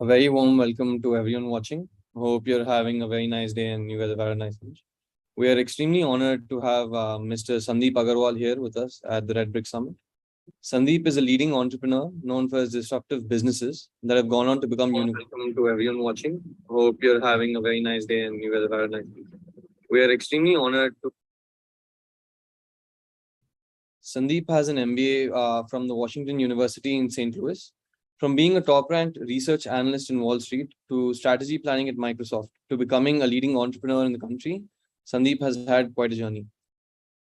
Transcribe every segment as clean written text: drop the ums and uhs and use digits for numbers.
A very warm welcome to everyone watching. Hope you're having a very nice day and you guys have had a nice lunch. We are extremely honored to have Mr. Sandeep Aggarwal here with us at the Red Brick Summit. Sandeep is a leading entrepreneur known for his disruptive businesses that have gone on to become unicorns. Welcome to everyone watching. Hope you're having a very nice day and you guys have had a nice day. We are extremely honored to. Sandeep has an MBA from the Washington University in St. Louis. From being a top ranked research analyst in Wall Street to strategy planning at Microsoft to becoming a leading entrepreneur in the country, Sandeep has had quite a journey.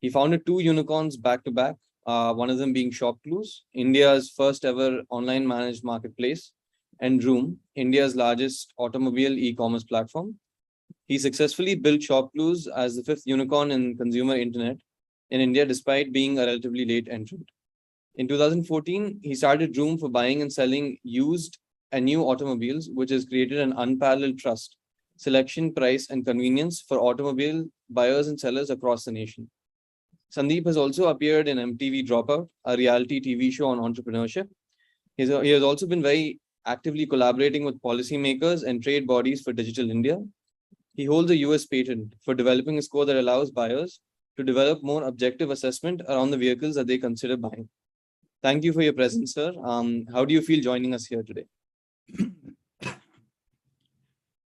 He founded two unicorns back to back, one of them being ShopClues, India's first ever online managed marketplace, and Droom, India's largest automobile e commerce platform. He successfully built ShopClues as the fifth unicorn in consumer internet in India despite being a relatively late entrant. In 2014, he started Droom for buying and selling used and new automobiles, which has created an unparalleled trust, selection, price, and convenience for automobile buyers and sellers across the nation. Sandeep has also appeared in MTV Dropout, a reality TV show on entrepreneurship. He has also been very actively collaborating with policymakers and trade bodies for Digital India. He holds a US patent for developing a score that allows buyers to develop more objective assessment around the vehicles that they consider buying. Thank you for your presence, sir. How do you feel joining us here today?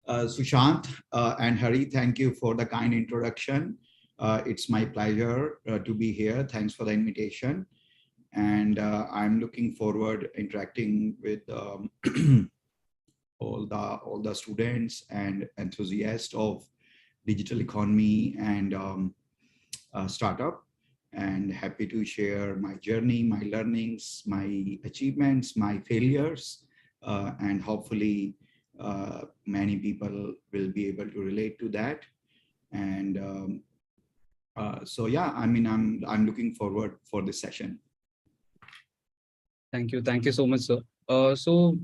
Sushant and Hari, thank you for the kind introduction. It's my pleasure to be here. Thanks for the invitation. And I'm looking forward interacting with all the students and enthusiasts of digital economy and startup. And happy to share my journey, my learnings, my achievements, my failures, and hopefully many people will be able to relate to that. And so yeah, I mean, I'm looking forward for this session. Thank you so much, sir. So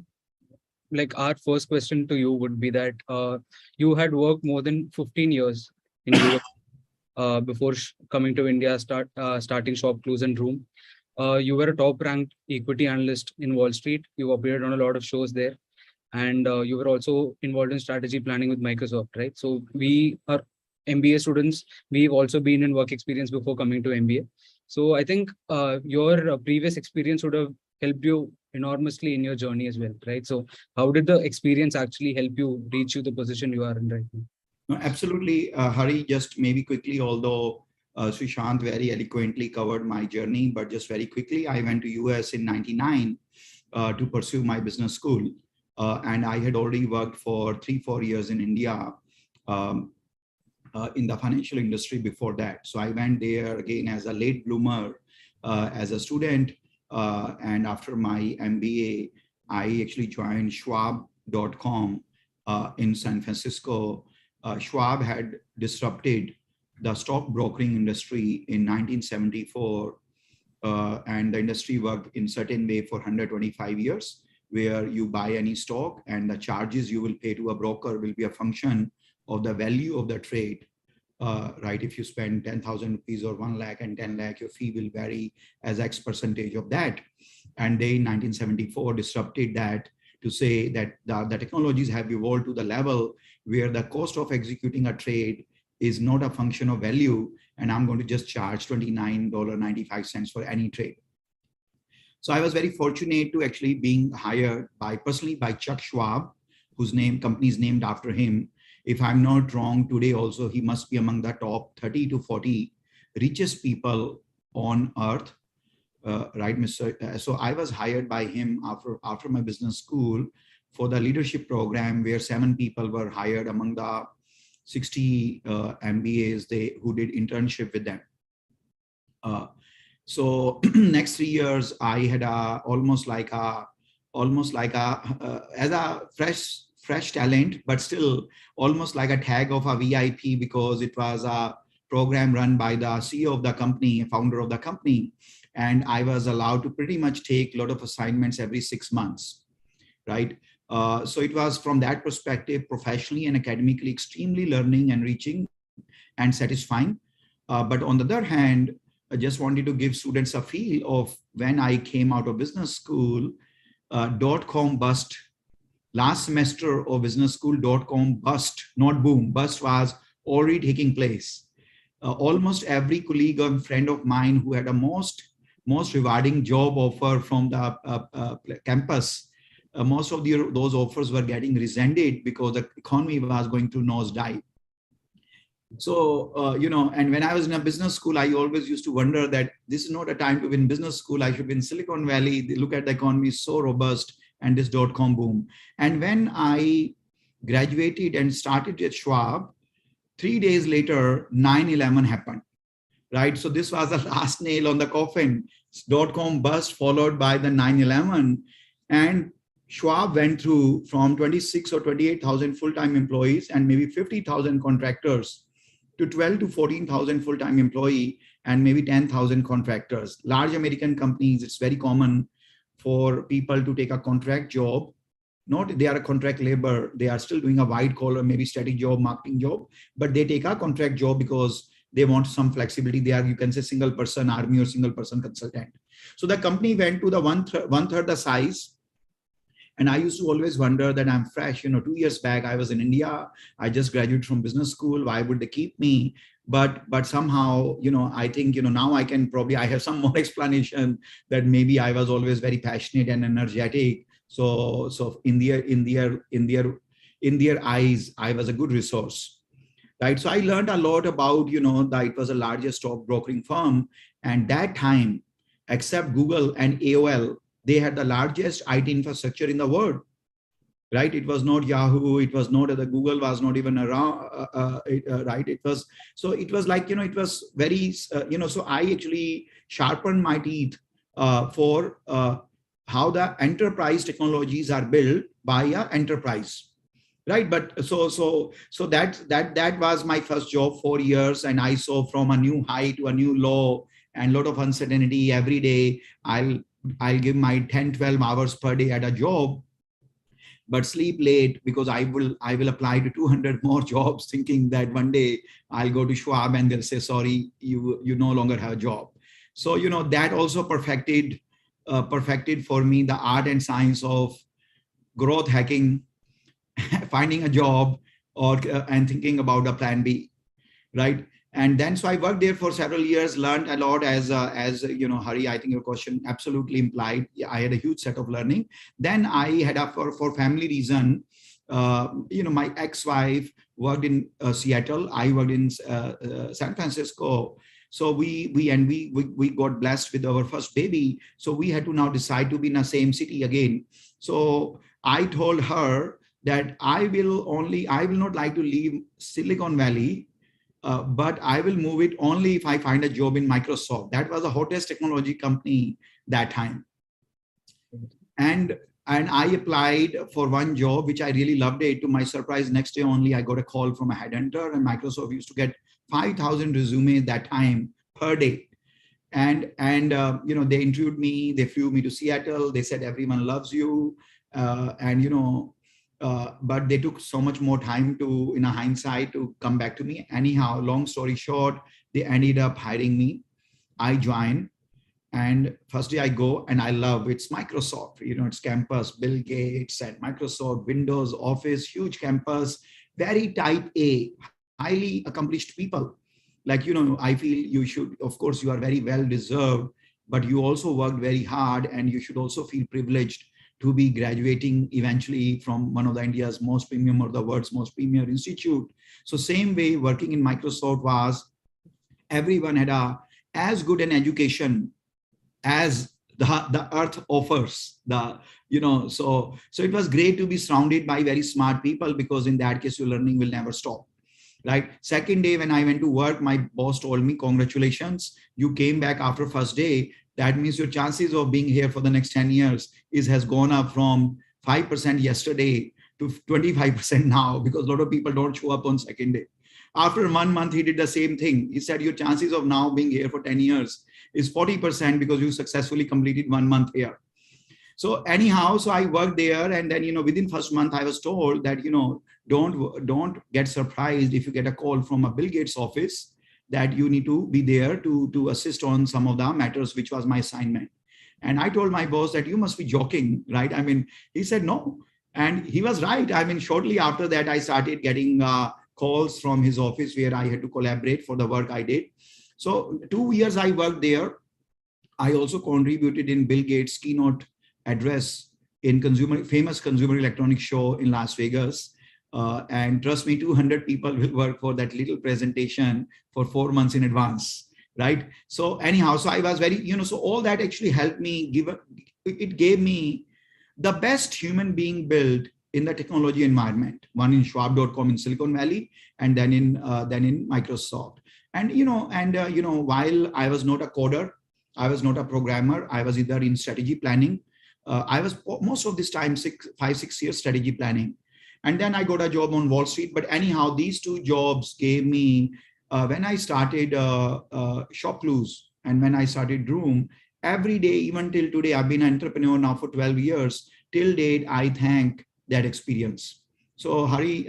like our first question to you would be that you had worked more than 15 years in US before coming to India, starting ShopClues and Droom. You were a top-ranked equity analyst in Wall Street. You appeared on a lot of shows there, and you were also involved in strategy planning with Microsoft, right? So we are MBA students. We've also been in work experience before coming to MBA. So I think your previous experience would have helped you enormously in your journey as well, right? So how did the experience actually help you reach you the position you are in right now? No, absolutely, Hari, just maybe quickly, although Sushant very eloquently covered my journey, but just very quickly, I went to US in 99 to pursue my business school. And I had already worked for 3-4 years in India in the financial industry before that. So I went there again as a late bloomer, as a student. And after my MBA, I actually joined Schwab.com in San Francisco. Schwab had disrupted the stock brokering industry in 1974, and the industry worked in certain way for 125 years, where you buy any stock and the charges you will pay to a broker will be a function of the value of the trade. Right? If you spend 10,000 rupees or 1 lakh and 10 lakh, your fee will vary as X percentage of that. And they in 1974 disrupted that to say that the technologies have evolved to the level where the cost of executing a trade is not a function of value, and I'm going to just charge $29.95 for any trade. So I was very fortunate to actually being hired personally by Chuck Schwab, whose company is named after him. If I'm not wrong, today also he must be among the top 30 to 40 richest people on earth. Right, Mr. So I was hired by him after my business school for the leadership program, where 7 people were hired among the 60 MBAs who did internship with them. So next 3 years, I had almost like a as a fresh talent, but still almost like a tag of a VIP, because it was a program run by the CEO of the company, founder of the company. And I was allowed to pretty much take a lot of assignments every 6 months, right? So it was from that perspective, professionally and academically, extremely learning, enriching, and satisfying. But on the other hand, I just wanted to give students a feel of when I came out of business school, .com bust last semester of business school.com bust, not boom, bust was already taking place. Almost every colleague and friend of mine who had a most rewarding job offer from the campus, most of those offers were getting rescinded because the economy was going to nosedive. So, and when I was in a business school, I always used to wonder that this is not a time to be in business school. I should be in Silicon Valley. They look at the economy so robust and this .com boom. And when I graduated and started at Schwab, 3 days later, 9/11 happened, right? So this was the last nail on the coffin. .com bust followed by the 9/11. And Schwab went through from 26 or 28,000 full-time employees and maybe 50,000 contractors to 12 to 14,000 full-time employee and maybe 10,000 contractors. Large American companies, it's very common for people to take a contract job. Not they are a contract labor, they are still doing a white collar, maybe static job, marketing job, but they take a contract job because they want some flexibility. They are, you can say, single person army or single person consultant. So the company went to the one third the size. And I used to always wonder that I'm fresh, 2 years back, I was in India. I just graduated from business school. Why would they keep me? But somehow, I think, now I can probably, I have some more explanation that maybe I was always very passionate and energetic. So in their eyes, I was a good resource, right? So I learned a lot about, that it was the largest stock brokering firm. And that time, except Google and AOL, they had the largest IT infrastructure in the world, right? It was not Yahoo. It was not, the Google was not even around, right? It was like, it was very, so I actually sharpened my teeth for how the enterprise technologies are built by an enterprise, right? But so that was my first job, 4 years. And I saw from a new high to a new low and a lot of uncertainty every day. I'll give my 10, 12 hours per day at a job, but sleep late because I will apply to 200 more jobs thinking that one day I'll go to Schwab and they'll say, sorry, you no longer have a job. So, that also perfected for me the art and science of growth hacking, finding a job and thinking about a plan B, right? And then, so I worked there for several years, learned a lot as Hari, I think your question absolutely implied. I had a huge set of learning. Then I had for family reason, my ex-wife worked in Seattle. I worked in San Francisco. So we got blessed with our first baby. So we had to now decide to be in the same city again. So I told her that I will not like to leave Silicon Valley, but I will move it only if I find a job in Microsoft. That was the hottest technology company that time. And I applied for one job, which I really loved it. To my surprise, next day only, I got a call from a headhunter, and Microsoft used to get 5,000 resumes that time per day. And they interviewed me, they flew me to Seattle. They said, everyone loves you. But they took so much more time in a hindsight to come back to me. Anyhow, long story short, they ended up hiring me. I joined, and first day I go and I love it's Microsoft, it's campus, Bill Gates and Microsoft, Windows, Office, huge campus, very type A, highly accomplished people. Like, I feel you should, of course, you are very well deserved, but you also worked very hard and you should also feel privileged to be graduating eventually from one of the India's most premium or the world's most premier institute. So same way working in Microsoft was, everyone had as good an education as the earth offers. So it was great to be surrounded by very smart people, because in that case, your learning will never stop. Right. Second day, when I went to work, my boss told me, congratulations, you came back after first day. That means your chances of being here for the next 10 years has gone up from 5% yesterday to 25% now, because a lot of people don't show up on second day. After 1 month, he did the same thing. He said, your chances of now being here for 10 years is 40% because you successfully completed 1 month here. So anyhow, so I worked there, and then, within first month, I was told that, don't get surprised if you get a call from a Bill Gates office, that you need to be there to assist on some of the matters, which was my assignment. And I told my boss that you must be joking, right? I mean, he said, no, And he was right. I mean, shortly after that, I started getting calls from his office where I had to collaborate for the work I did. So 2 years I worked there. I also contributed in Bill Gates' keynote address in famous consumer electronics show in Las Vegas. And trust me, 200 people will work for that little presentation for 4 months in advance, right? So anyhow, so I was very, so all that actually helped me it gave me the best human being built in the technology environment, one in Schwab.com in Silicon Valley, and then in Microsoft. And, while I was not a coder, I was not a programmer, I was either in strategy planning. I was most of this time, 5-6 years strategy planning. And then I got a job on Wall Street. But anyhow, these two jobs gave me, when I started ShopClues and when I started Droom, every day, even till today, I've been an entrepreneur now for 12 years. Till date, I thank that experience. So Hari,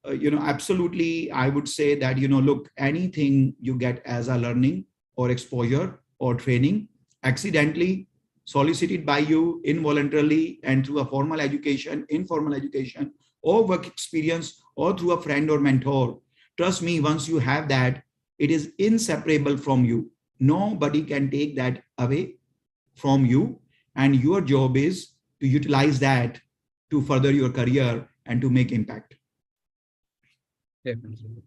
absolutely, I would say that, look, anything you get as a learning or exposure or training, accidentally, solicited by you, involuntarily, and through a formal education, informal education, or work experience, or through a friend or mentor, trust me, once you have that, it is inseparable from you. Nobody can take that away from you. And your job is to utilize that to further your career and to make impact. Definitely.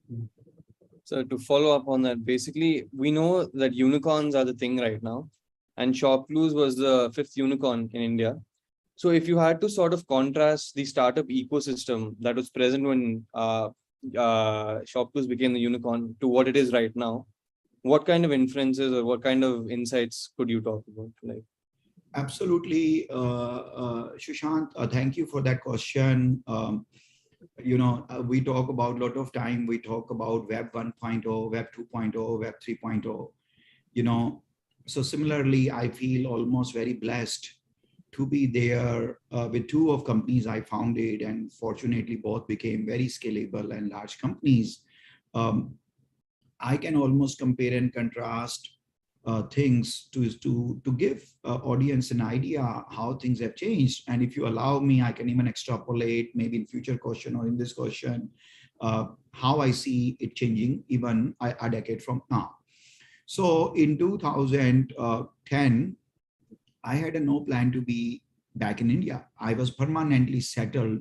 So to follow up on that, basically, we know that unicorns are the thing right now. And ShopClues was the 5th unicorn in India. So if you had to sort of contrast the startup ecosystem that was present when ShopClues became the unicorn to what it is right now, what kind of inferences or what kind of insights could you talk about? Absolutely, Sushant. Thank you for that question. We talk about a lot of time. We talk about Web 1.0, Web 2.0, Web 3.0. So similarly, I feel almost very blessed to be there with two of companies I founded, and fortunately both became very scalable and large companies. I can almost compare and contrast things to give audience an idea how things have changed. And if you allow me, I can even extrapolate maybe in future question or in this question, how I see it changing even a decade from now. So in 2010, I had no plan to be back in India. I was permanently settled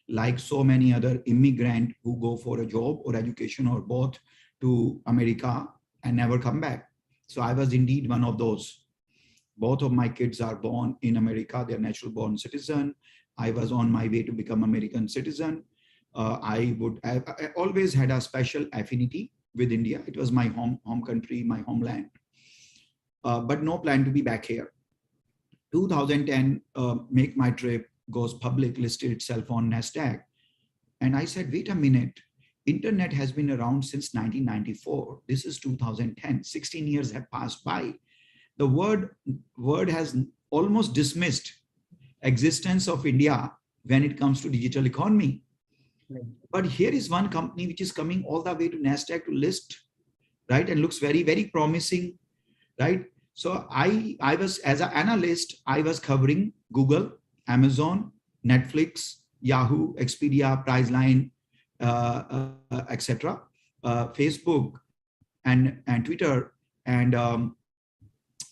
like so many other immigrants who go for a job or education or both to America and never come back. So I was indeed one of those. Both of my kids are born in America. They're natural born citizen. I was on my way to become American citizen. I always had a special affinity with India. It was my home country, my homeland, but no plan to be back here. 2010, make my trip, goes public, listed itself on NASDAQ. And I said, wait a minute, internet has been around since 1994. This is 2010, 16 years have passed by. The word has almost dismissed existence of India when it comes to digital economy. But here is one company which is coming all the way to NASDAQ to list, right? And looks very, very promising, right? So I was, as an analyst, I was covering Google, Amazon, Netflix, Yahoo, Expedia, Priceline, etc., Facebook, and Twitter, and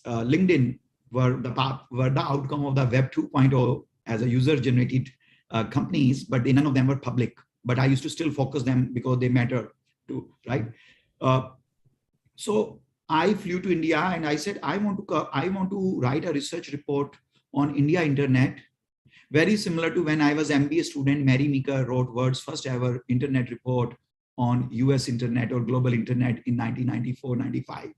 LinkedIn were the outcome of the Web 2.0 as a user-generated companies, but none of them were public. But I used to still focus them because they matter too, right? So I flew to India and I said, I want to write a research report on India internet, very similar to when I was MBA student. Mary Meeker wrote world's first ever internet report on US internet or global internet in 1994-95.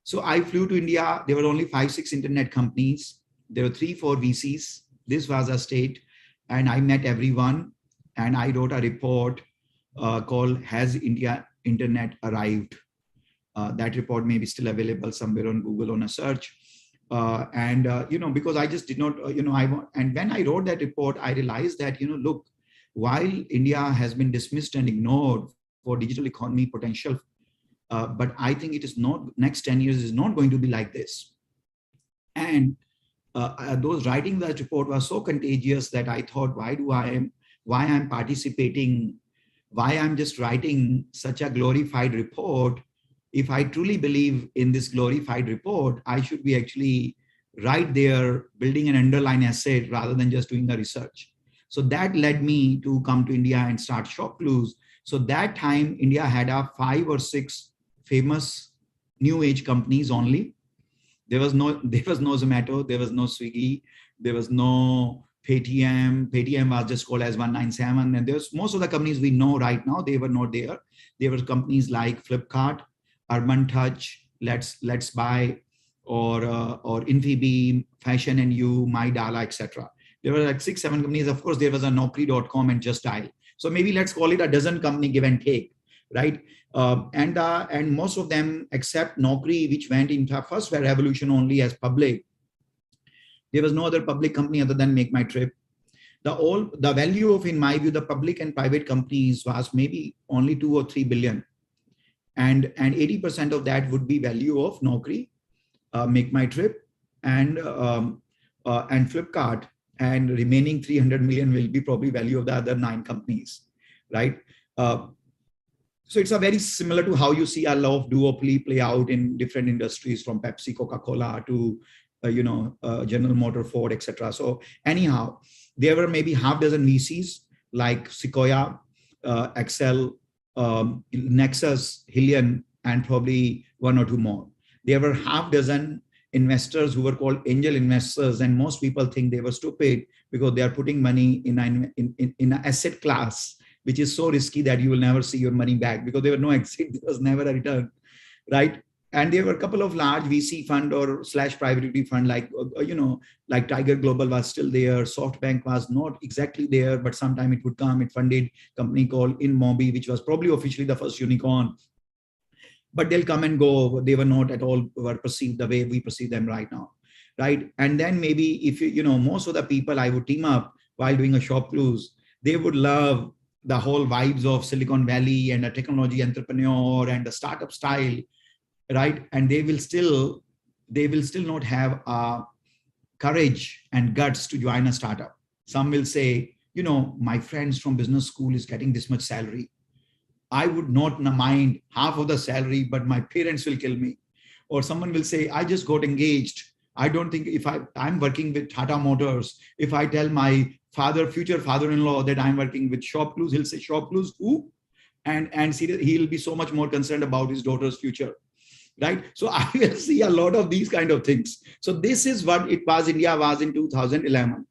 So I flew to India. There were only 5-6 internet companies. There were 3-4 VCs. This was a state, and I met everyone. And I wrote a report called "Has India Internet Arrived?" That report may be still available somewhere on Google on a search. Because I just did not, and when I wrote that report, I realized that, look, while India has been dismissed and ignored for digital economy potential, but I think it is not, next 10 years is not going to be like this. And those writing that report was so contagious that I thought, why I'm participating, why I'm just writing such a glorified report. If I truly believe in this glorified report, I should be actually right there building an underlying asset rather than just doing the research. So that led me to come to India and start ShopClues. So that time, India had 5 or 6 famous new age companies only. There was no Zomato, there was no Swiggy, there was no Paytm. Paytm was just called as 197. And there's most of the companies we know right now, they were not there. There were companies like Flipkart, Urban Touch, Let's Buy, or Infibeam, Fashion and You, MyDala, etc. There were like 6, 7 companies. Of course, there was a Naukri.com and Just Dial. So maybe let's call it a dozen company, give and take, right? And most of them, except Naukri, which went into first revolution only as public, there was no other public company other than Make My Trip. The value of, in my view, the public and private companies was maybe only 2 or 3 billion, and 80% of that would be value of Naukri, Make My Trip, and Flipkart, and remaining 300 million will be probably value of the other 9 companies, right? So it's a very similar to how you see a law of duopoly play out in different industries, from Pepsi, Coca-Cola to General Motor, Ford, etc. So anyhow, there were maybe half dozen VCs like Sequoia, Excel, Nexus, Hillian, and probably 1 or 2 more. There were half dozen investors who were called angel investors, and most people think they were stupid because they are putting money in an asset class which is so risky that you will never see your money back, because there were no exit, there was never a return, right? And there were a couple of large VC fund or / private equity fund, like like Tiger Global was still there. SoftBank was not exactly there, but sometime it would come. It funded a company called InMobi, which was probably officially the first unicorn. But they'll come and go. They were not at all were perceived the way we perceive them right now, right? And then maybe if most of the people I would team up while doing a ShopClues, they would love the whole vibes of Silicon Valley and a technology entrepreneur and the startup style, right? And they will still not have courage and guts to join a startup. Some will say, my friends from business school is getting this much salary. I would not mind half of the salary, but my parents will kill me. Or someone will say, I just got engaged. I don't think if I'm working with Tata Motors, if I tell my future father-in-law that I'm working with ShopClues, he'll say, ShopClues who? And he'll be so much more concerned about his daughter's future, right? So I will see a lot of these kind of things. So this is what India was in 2011,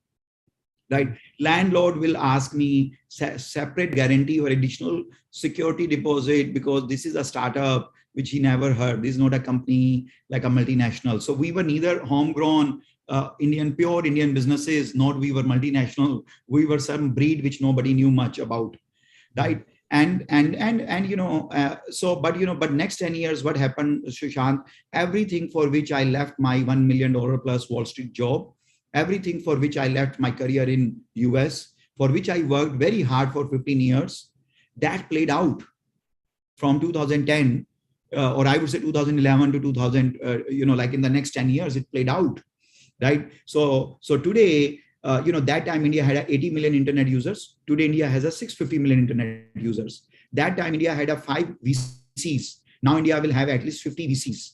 right? Landlord will ask me separate guarantee or additional security deposit because this is a startup which he never heard. This is not a company like a multinational. So we were neither homegrown pure Indian businesses, nor we were multinational. We were some breed which nobody knew much about, right? But next 10 years, what happened, Sushant? Everything for which I left my $1 million plus Wall Street job, everything for which I left my career in US, for which I worked very hard for 15 years, that played out from 2010, or I would say 2011 to 2000, like in the next 10 years, it played out, right? So today, that time India had 80 million internet users. Today, India has 650 million internet users. That time India had 5 VCs. Now India will have at least 50 VCs.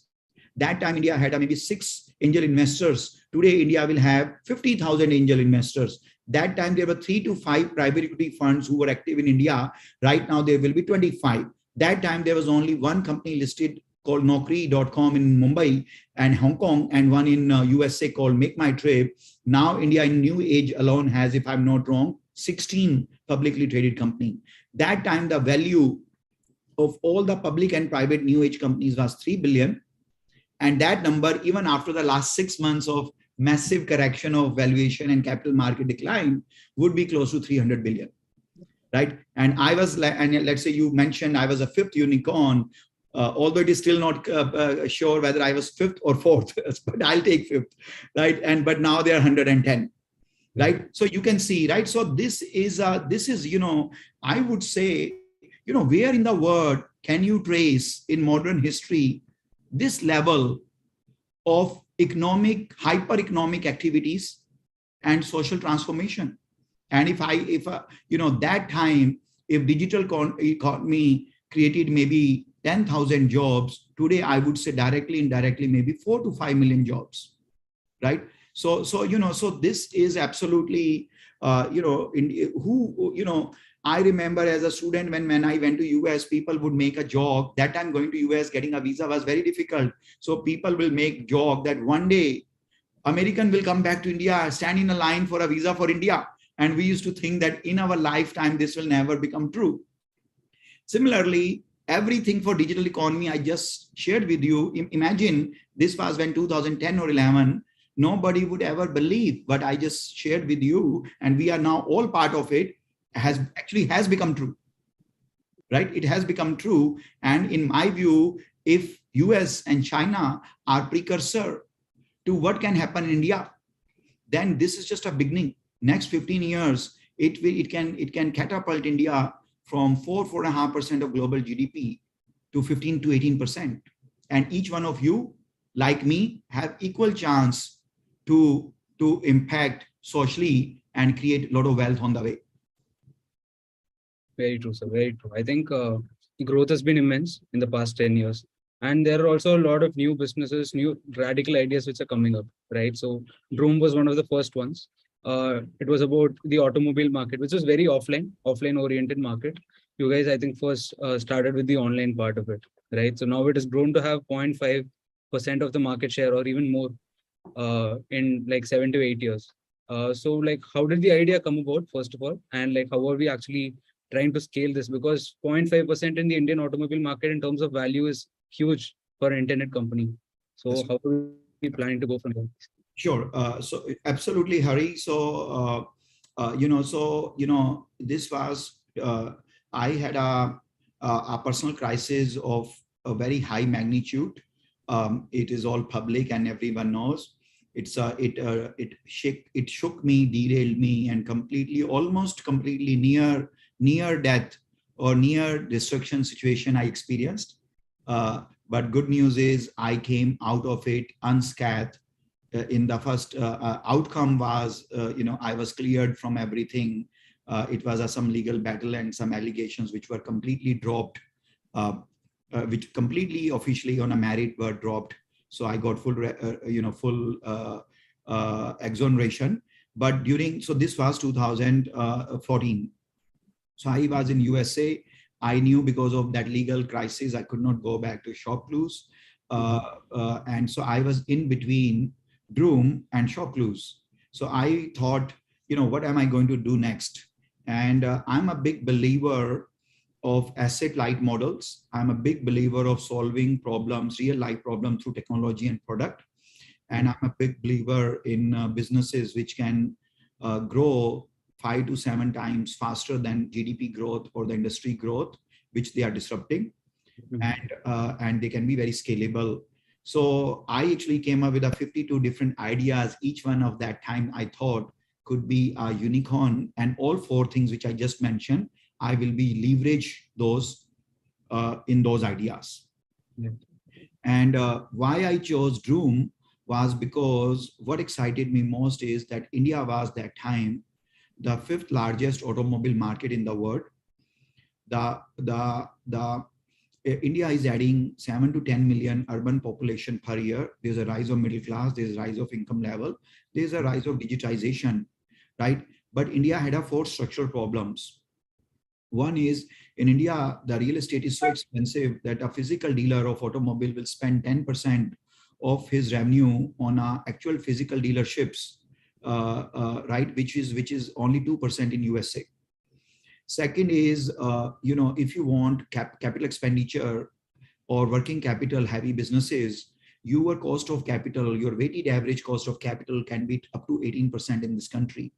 That time India had maybe 6 angel investors. Today, India will have 50,000 angel investors. That time there were 3 to 5 private equity funds who were active in India. Right now there will be 25. That time there was only one company listed called Naukri.com in Mumbai and Hong Kong, and one in USA called Make My Trip. Now India in new age alone has, if I'm not wrong, 16 publicly traded companies. That time the value of all the public and private new age companies was 3 billion. And that number, even after the last 6 months of massive correction of valuation and capital market decline, would be close to 300 billion, right? And I was, and let's say you mentioned I was a 5th unicorn, although it is still not sure whether I was 5th or 4th, but I'll take 5th, right? But now they are 110, right? So you can see, right? So this is, I would say, where in the world can you trace in modern history this level of hyper economic activities and social transformation. And if that time, if digital economy created maybe 10,000 jobs, today I would say directly, indirectly, maybe 4 to 5 million jobs, right? So this is absolutely, I remember as a student, when I went to US, people would make a joke. That time going to US, getting a visa was very difficult. So people will make joke that one day American will come back to India, stand in a line for a visa for India. And we used to think that in our lifetime, this will never become true. Similarly, everything for digital economy, I just shared with you. Imagine this was when 2010 or 11, nobody would ever believe what I just shared with you. And we are now all part of it, has become true, right? It has become true. And in my view, if US and China are precursor to what can happen in India, then this is just a beginning. Next 15 years, it can catapult India from 4.5% of global GDP to 15 to 18%. And each one of you, like me, have equal chance to impact socially and create a lot of wealth on the way. Very true, sir. Very true. I think growth has been immense in the past 10 years. And there are also a lot of new businesses, new radical ideas which are coming up, right? So Droom was one of the first ones. It was about the automobile market, which was very offline oriented market. You guys, I think, first started with the online part of it, right? So now it has grown to have 0.5% of the market share or even more in like 7 to 8 years. So like, how did the idea come about, first of all? And like, how are we actually trying to scale this? Because 0.5% in the Indian automobile market in terms of value is huge for an internet company. So how are we planning to go from there? Sure. So absolutely, Hari. So, this was, I had a personal crisis of a very high magnitude. It is all public and everyone knows. It shook me, derailed me, and almost completely near death or near destruction situation I experienced. But good news is I came out of it unscathed. In the first outcome was, I was cleared from everything. It was some legal battle and some allegations which were completely dropped, which completely officially on a merit were dropped. So I got full exoneration. But so this was 2014. So I was in USA. I knew because of that legal crisis, I could not go back to ShopClues. And so I was in between Droom and ShopClues. So I thought, what am I going to do next? And I'm a big believer of asset-light models. I'm a big believer of solving problems, real-life problems through technology and product. And I'm a big believer in businesses which can grow 5 to 7 times faster than GDP growth or the industry growth, which they are disrupting. And they can be very scalable. So I actually came up with 52 different ideas. Each one of that time I thought could be a unicorn, and all 4 things which I just mentioned, I will be leverage those in those ideas. Yeah. And why I chose Droom was because what excited me most is that India was that time the 5th largest automobile market in the world. India is adding 7 to 10 million urban population per year. There's a rise of middle class, there's a rise of income level, there's a rise of digitization, right? But India had 4 structural problems. One is, in India, the real estate is so expensive that a physical dealer of automobile will spend 10% of his revenue on actual physical dealerships, right? Which is only 2% in USA. Second is, if you want capital expenditure or working capital heavy businesses, your cost of capital, your weighted average cost of capital can be up to 18% in this country.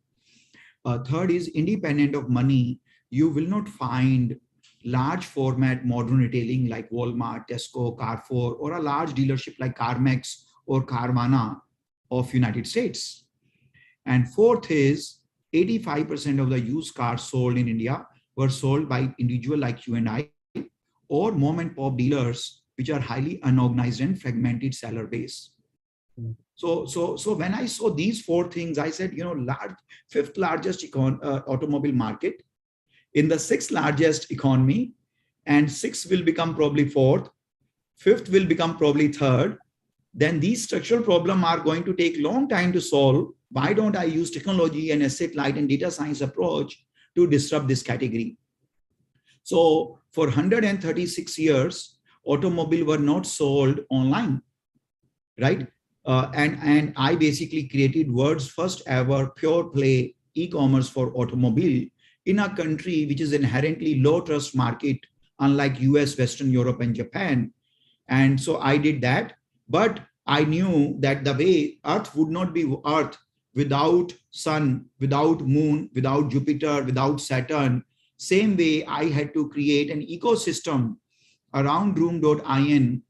Third is, independent of money, you will not find large format modern retailing like Walmart, Tesco, Carrefour, or a large dealership like CarMax or Carvana of United States. And fourth is, 85% of the used cars sold in India were sold by individual like you and I, or mom and pop dealers, which are highly unorganized and fragmented seller base. So when I saw these four things, I said, fifth largest automobile market, in the sixth largest economy, and sixth will become probably fourth, fifth will become probably third, then these structural problems are going to take long time to solve. Why don't I use technology and asset light and data science approach to disrupt this category? So for 136 years, automobile were not sold online, right? And I basically created world's first ever pure play e-commerce for automobile in a country which is inherently low trust market, unlike US, Western Europe, and Japan. And so I did that, but I knew that the way Earth would not be Earth without sun, without moon, without Jupiter, without Saturn. Same way I had to create an ecosystem around Droom.in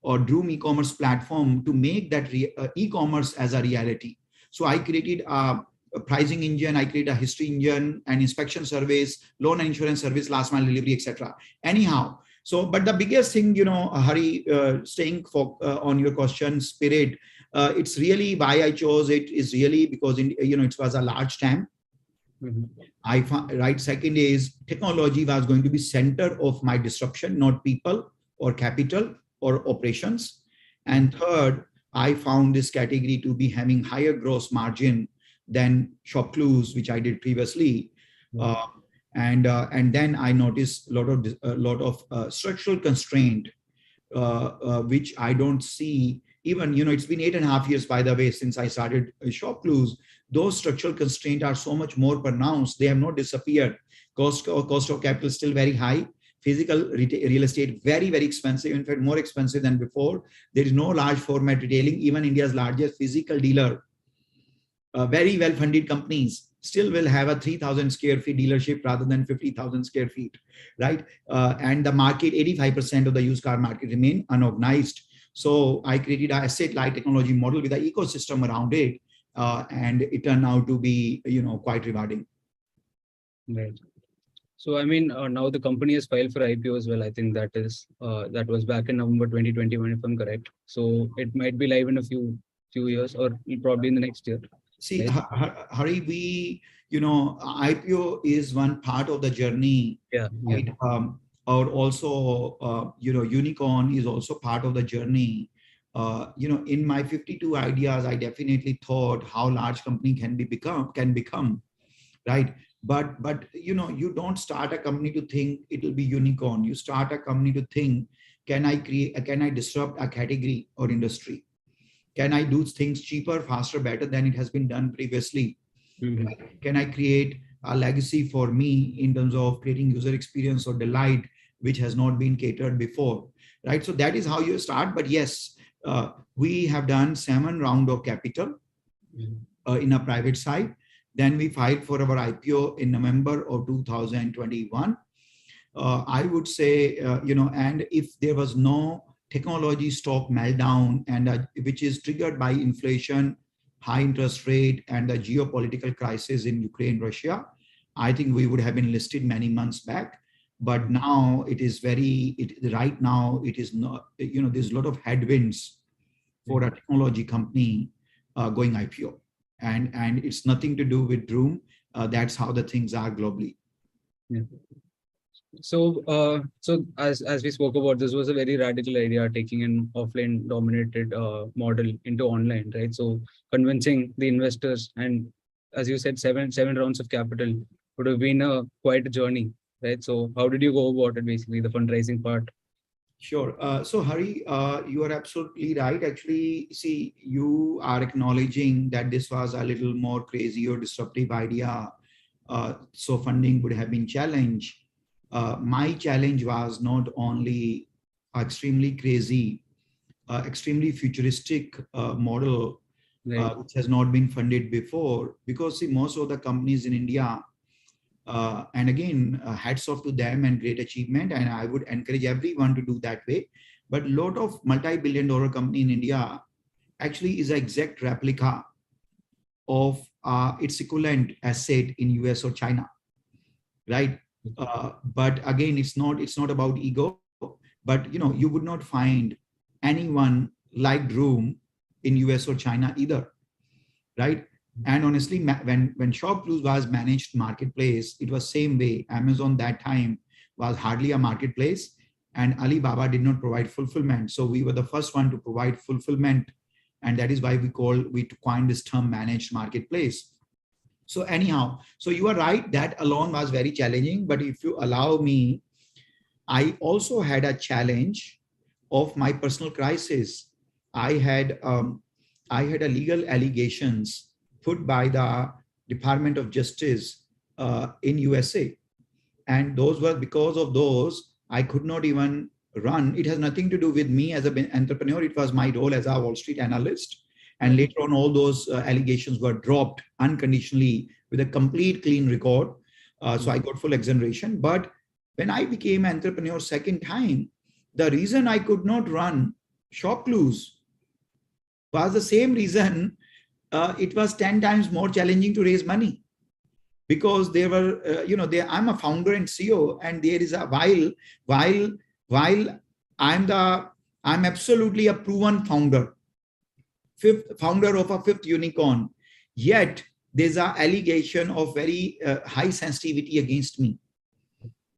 or Droom e-commerce platform to make that e-commerce as a reality. So I created a pricing engine, I created a history engine, an inspection service, loan and insurance service, last mile delivery, etc. Anyhow, so, but the biggest thing, Hari, staying on your question, spirit, it's really why I chose it is really because, it was a large TAM. I found, right. Second is technology was going to be center of my disruption, not people or capital or operations. And third, I found this category to be having higher gross margin than ShopClues, which I did previously. And then I noticed a lot of structural constraint, which I don't see. Even, it's been 8.5 years, by the way, since I started ShopClues. Those structural constraints are so much more pronounced. They have not disappeared. Cost of capital is still very high. Physical real estate, very, very expensive. In fact, more expensive than before. There is no large format retailing. Even India's largest physical dealer, very well-funded companies, still will have a 3,000 square feet dealership rather than 50,000 square feet, right? And the market, 85% of the used car market remain unorganized. So I created an asset light technology model with an ecosystem around it. And it turned out to be, quite rewarding. Right. So, I mean, now the company has filed for IPO as well. I think that was back in November 2021, if I'm correct. So it might be live in a few years or probably in the next year. See, right? Hari, IPO is one part of the journey. Yeah. Right? Or also, unicorn is also part of the journey. In my 52 ideas, I definitely thought how large company can become, right? But you don't start a company to think it will be unicorn. You start a company to think, can I disrupt a category or industry? Can I do things cheaper, faster, better than it has been done previously? Can I create a legacy for me in terms of creating user experience or delight, which has not been catered before, right? So that is how you start. But yes, we have done 7 rounds of capital in a private side. Then we filed for our IPO in November of 2021. I would say, and if there was no technology stock meltdown, and which is triggered by inflation, high interest rate, and the geopolitical crisis in Ukraine, Russia, I think we would have been listed many months back. But now it is right now it is not, there's a lot of headwinds for a technology company going IPO. And it's nothing to do with Droom. That's how the things are globally. Yeah. So, as we spoke about, this was a very radical idea, taking an offline dominated model into online, right? So convincing the investors, and as you said, seven rounds of capital would have been quite a journey, right? So how did you go about it, basically, the fundraising part? Sure. So Hari, you are absolutely right. Actually, see, you are acknowledging that this was a little more crazy or disruptive idea. So funding would have been challenged. My challenge was not only extremely crazy, extremely futuristic model, Right. which has not been funded before, because see, most of the companies in India, and again, hats off to them and great achievement. And I would encourage everyone to do that way. But a lot of multi-billion-dollar company in India actually is an exact replica of its equivalent asset in US or China, right? But again, it's not about ego. But you would not find anyone like Droom in US or China either, right? And honestly, when ShopClues was managed marketplace, it was same way. Amazon that time was hardly a marketplace, and Alibaba did not provide fulfillment. So we were the first one to provide fulfillment, and that is why we coined this term managed marketplace. So anyhow, so you are right, that alone was very challenging. But if you allow me, I also had a challenge of my personal crisis. I had a legal allegations put by the Department of Justice in USA. And those were, because of those, I could not even run. It has nothing to do with me as an entrepreneur. It was my role as a Wall Street analyst. And later on, all those allegations were dropped unconditionally with a complete clean record. So I got full exoneration. But when I became an entrepreneur second time, the reason I could not run ShopClues was the same reason. It was 10 times more challenging to raise money, because there were, I'm a founder and CEO, and there is a while I'm absolutely a proven founder, founder of a fifth unicorn, yet there's an allegation of very high sensitivity against me.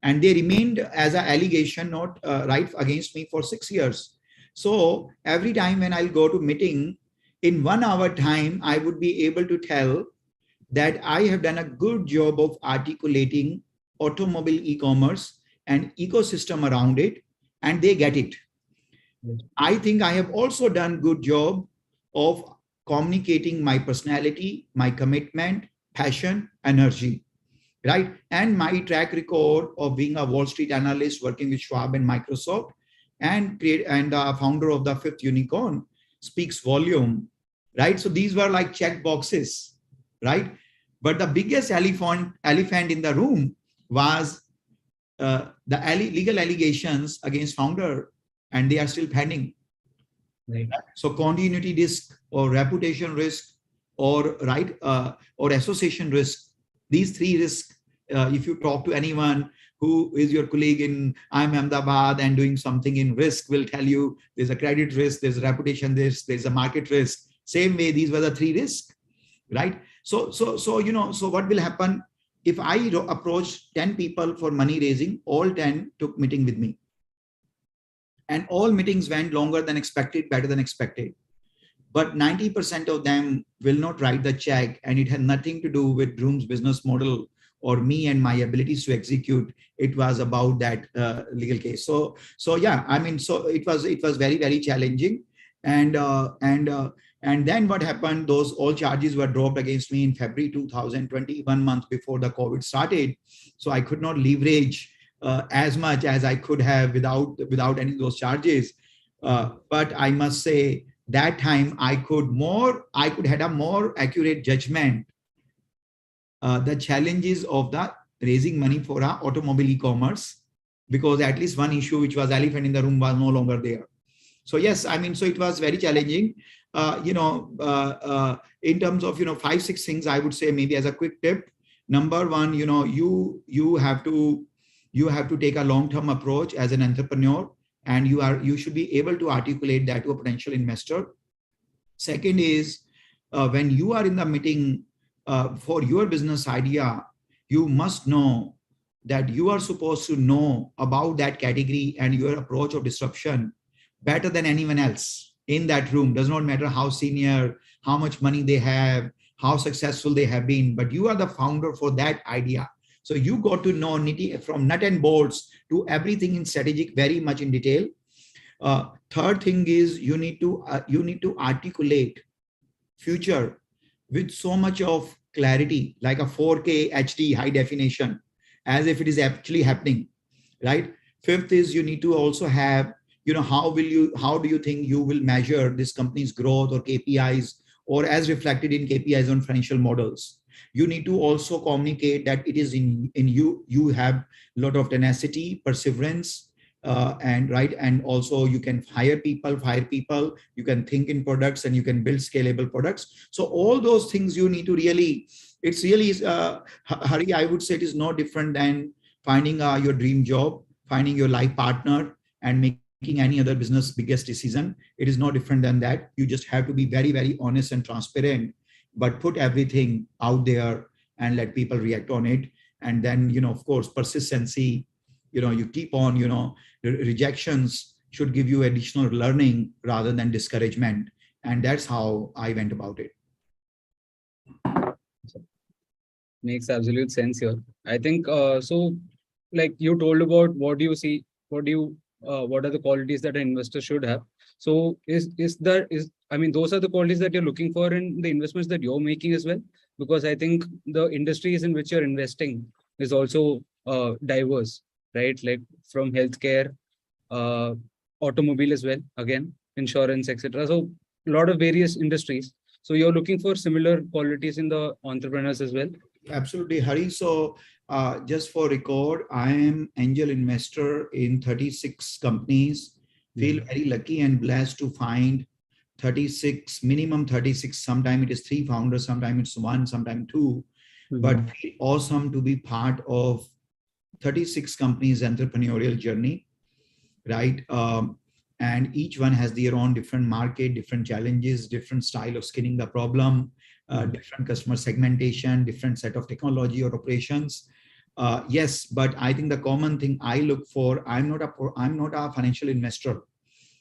And they remained as an allegation, not right against me for 6 years. So every time when I'll go to meeting, in 1 hour time, I would be able to tell that I have done a good job of articulating automobile e-commerce and ecosystem around it, and they get it. I think I have also done good job of communicating my personality, my commitment, passion, energy, right? And my track record of being a Wall Street analyst, working with Schwab and Microsoft, and the founder of the fifth unicorn speaks volume, right? So these were like check boxes, right? But the biggest elephant in the room was the legal allegations against founder, and they are still pending. Right. So continuity risk or reputation risk or or association risk, these three risks, if you talk to anyone who is your colleague in IIM Ahmedabad and doing something in risk, will tell you there's a credit risk, there's a reputation risk, there's a market risk. Same way, these were the three risks, right? So what will happen if I approach 10 people for money raising? All 10 took meeting with me, and all meetings went longer than expected, better than expected. But 90% of them will not write the check, and it had nothing to do with Droom's business model or me and my abilities to execute. It was about that legal case. So yeah, I mean, so it was very, very challenging. And then what happened? Those all charges were dropped against me in February 2020, 1 month before the COVID started. So I could not leverage as much as I could have without any of those charges. But I must say that time I could had a more accurate judgment. The challenges of the raising money for our automobile e-commerce, because at least one issue which was elephant in the room was no longer there. So yes, I mean, so it was very challenging. In terms of 5-6 things, I would say maybe as a quick tip. Number one, you have to take a long-term approach as an entrepreneur, and you should be able to articulate that to a potential investor. Second is when you are in the meeting for your business idea, you must know that you are supposed to know about that category and your approach of disruption better than anyone else in that room. Does not matter how senior, how much money they have, how successful they have been, but you are the founder for that idea. So you got to know from nut and bolts to everything in strategic very much in detail. Third thing is you need to articulate future with so much of clarity, like a 4K HD high definition, as if it is actually happening, right? Fifth is you need to also have, how do you think you will measure this company's growth or KPIs, or as reflected in KPIs on financial models. You need to also communicate that it is in you have a lot of tenacity, perseverance, and also you can fire people, you can think in products, and you can build scalable products. So all those things you need to it's really Hari, I would say it is no different than finding your dream job, finding your life partner, and making making any other business biggest decision. It is no different than that. You just have to be very, very honest and transparent, but put everything out there and let people react on it. And then, of course, persistency, you keep on, rejections should give you additional learning rather than discouragement. And that's how I went about it. Makes absolute sense here. I think so. Like you told about what do you see, what are the qualities that an investor should have. So I mean, those are the qualities that you're looking for in the investments that you're making as well. Because I think the industries in which you're investing is also diverse, right? Like from healthcare, automobile as well, again, insurance, etc. So a lot of various industries. So you're looking for similar qualities in the entrepreneurs as well. Absolutely, Hari. So just for record, I am angel investor in 36 companies. Feel very lucky and blessed to find 36, minimum 36. Sometimes it is 3 founders, sometimes it's 1, sometimes 2. But feel awesome to be part of 36 companies' entrepreneurial journey, right? And each one has their own different market, different challenges, different style of skinning the problem, different customer segmentation, different set of technology or operations. Yes, but I think the common thing I look for, I'm not a financial investor.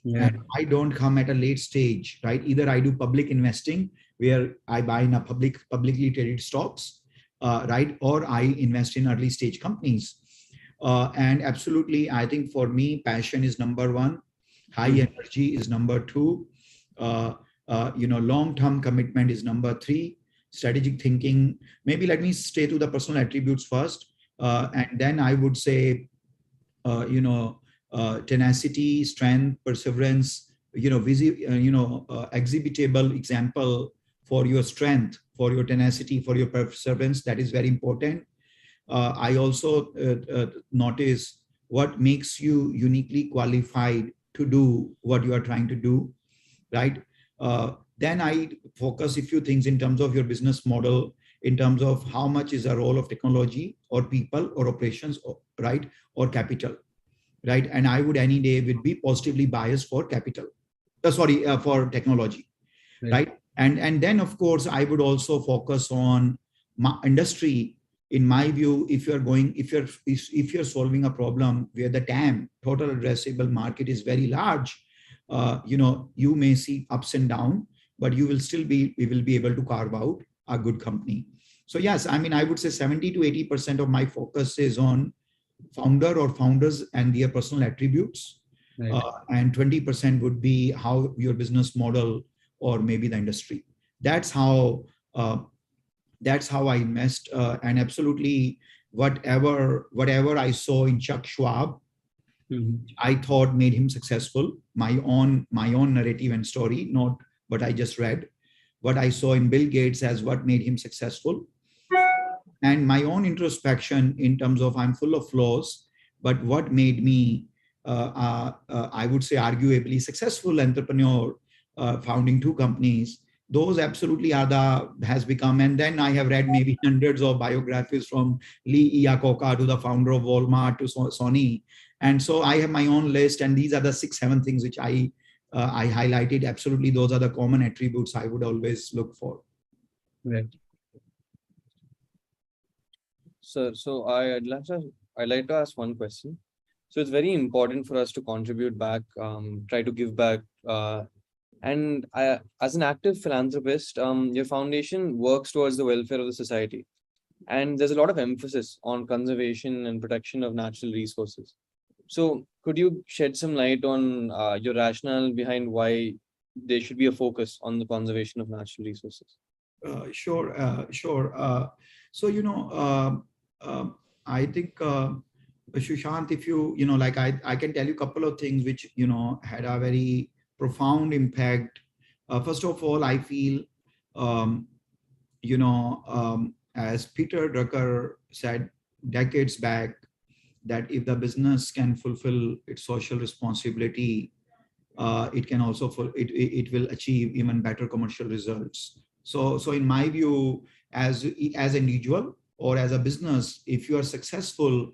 Yeah. And I don't come at a late stage, right? Either I do public investing where I buy in a publicly traded stocks, right? Or I invest in early stage companies. And absolutely, I think for me, passion is number 1. High energy is number 2. Long-term commitment is number 3. Strategic thinking. Maybe let me stay to the personal attributes first. And then I would say, tenacity, strength, perseverance, exhibitable example for your strength, for your tenacity, for your perseverance. That is very important. I also notice what makes you uniquely qualified to do what you are trying to do, right? Then I focus a few things in terms of your business model, in terms of how much is the role of technology or people or operations, right? Or capital, right? And I would any day would be positively biased for capital, for technology, right? And then of course I would also focus on my industry. In my view, if you're solving a problem where the TAM, total addressable market, is very large, you may see ups and downs, but we will be able to carve out a good company. So yes, I mean, I would say 70 to 80% of my focus is on founder or founders and their personal attributes. Right. And 20% would be how your business model or maybe the industry. That's how I invest. And absolutely, whatever I saw in Chuck Schwab, I thought made him successful. My own narrative and story, not what I just read. What I saw in Bill Gates as what made him successful. And my own introspection in terms of I'm full of flaws, but what made me, I would say, arguably successful entrepreneur, founding 2 companies. Those absolutely has become, and then I have read maybe hundreds of biographies from Lee Iacocca to the founder of Walmart to Sony. And so I have my own list, and these are the 6-7 things which I highlighted. Absolutely, those are the common attributes I would always look for. Right. Sir, so I'd like to ask one question. So it's very important for us to contribute back, try to give back. And as an active philanthropist, your foundation works towards the welfare of the society. And there's a lot of emphasis on conservation and protection of natural resources. So could you shed some light on your rationale behind why there should be a focus on the conservation of natural resources? Sure. So, I think, Sushant, if I can tell you a couple of things which, had a very profound impact. First of all, I feel, as Peter Drucker said decades back, that if the business can fulfill its social responsibility, it can also it will achieve even better commercial results. So in my view, as individual or as a business, if you are successful,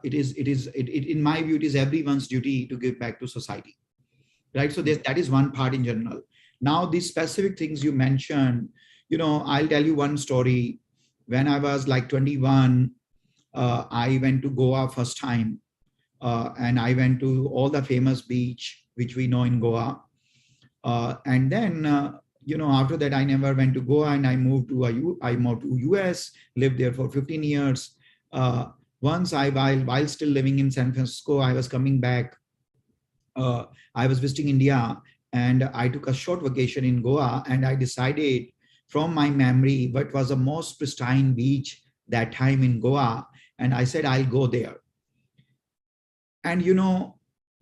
in my view, it is everyone's duty to give back to society, right? So that is one part in general. Now, these specific things you mentioned, I'll tell you one story. When I was like 21, I went to Goa first time, and I went to all the famous beach which we know in Goa. And then, after that, I never went to Goa, and I moved to US, lived there for 15 years. Once while still living in San Francisco, I was coming back. I was visiting India, and I took a short vacation in Goa, and I decided from my memory what was the most pristine beach that time in Goa, and I said I'll go there. And